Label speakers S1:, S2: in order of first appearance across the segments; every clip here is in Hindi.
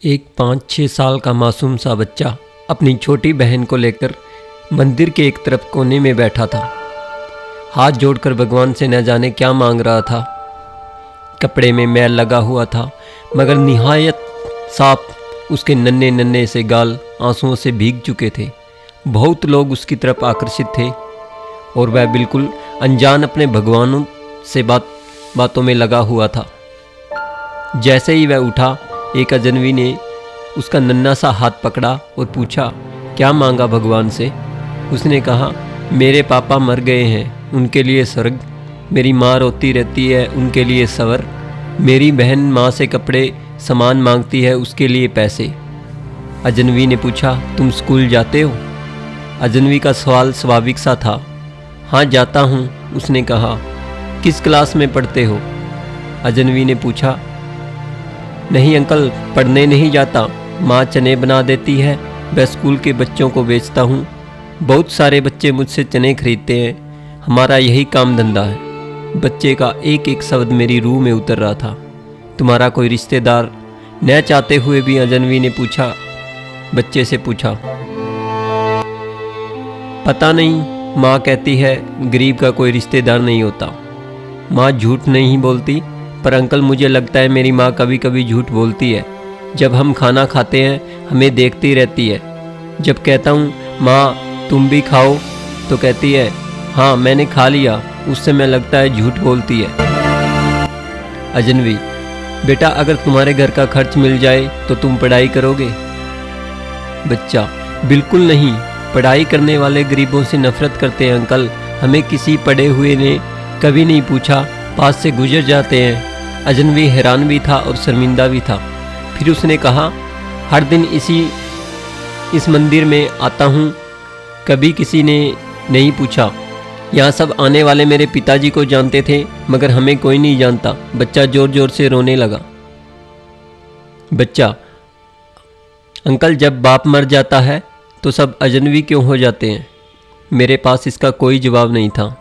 S1: एक 5-6 साल का मासूम सा बच्चा अपनी छोटी बहन को लेकर मंदिर के एक तरफ कोने में बैठा था। हाथ जोड़कर भगवान से न जाने क्या मांग रहा था। कपड़े में मैल लगा हुआ था, मगर निहायत साफ उसके नन्हे नन्हे से गाल आंसुओं से भीग चुके थे। बहुत लोग उसकी तरफ आकर्षित थे और वह बिल्कुल अनजान अपने भगवानों से बातों में लगा हुआ था। जैसे ही वह उठा, एक अजनबी ने उसका नन्हा सा हाथ पकड़ा और पूछा, क्या मांगा भगवान से? उसने कहा, मेरे पापा मर गए हैं, उनके लिए स्वर्ग। मेरी माँ रोती रहती है, उनके लिए सवर। मेरी बहन माँ से कपड़े सामान मांगती है, उसके लिए पैसे। अजनबी ने पूछा, तुम स्कूल जाते हो? अजनबी का सवाल स्वाभाविक सा था। हाँ जाता हूँ, उसने कहा। किस क्लास में पढ़ते हो? अजनबी ने पूछा। नहीं अंकल, पढ़ने नहीं जाता। माँ चने बना देती है, वह स्कूल के बच्चों को बेचता हूँ। बहुत सारे बच्चे मुझसे चने खरीदते हैं, हमारा यही काम धंधा है। बच्चे का एक एक शब्द मेरी रूह में उतर रहा था। तुम्हारा कोई रिश्तेदार? न चाहते हुए भी अजनबी ने बच्चे से पूछा। पता नहीं, माँ कहती है गरीब का कोई रिश्तेदार नहीं होता। माँ झूठ नहीं बोलती, पर अंकल मुझे लगता है मेरी माँ कभी कभी झूठ बोलती है। जब हम खाना खाते हैं हमें देखती रहती है। जब कहता हूँ माँ तुम भी खाओ, तो कहती है हाँ मैंने खा लिया। उस समय लगता है झूठ बोलती है। अजनबी, बेटा अगर तुम्हारे घर का खर्च मिल जाए तो तुम पढ़ाई करोगे? बच्चा, बिल्कुल नहीं। पढ़ाई करने वाले गरीबों से नफरत करते हैं अंकल। हमें किसी पढ़े हुए ने कभी नहीं पूछा, पास से गुजर जाते हैं। अजनबी हैरान भी था और शर्मिंदा भी था। फिर उसने कहा, हर दिन इस मंदिर में आता हूँ, कभी किसी ने नहीं पूछा। यहाँ सब आने वाले मेरे पिताजी को जानते थे, मगर हमें कोई नहीं जानता। बच्चा जोर जोर से रोने लगा। बच्चा, अंकल जब बाप मर जाता है तो सब अजनबी क्यों हो जाते हैं? मेरे पास इसका कोई जवाब नहीं था।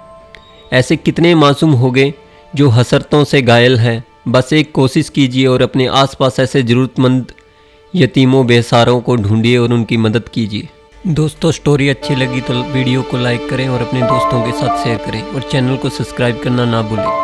S1: ऐसे कितने मासूम हो गए जो हसरतों से घायल हैं। बस एक कोशिश कीजिए और अपने आसपास ऐसे ज़रूरतमंद यतीमों बेसहारों को ढूंढिए और उनकी मदद कीजिए। दोस्तों, स्टोरी अच्छी लगी तो वीडियो को लाइक करें और अपने दोस्तों के साथ शेयर करें और चैनल को सब्सक्राइब करना ना भूलें।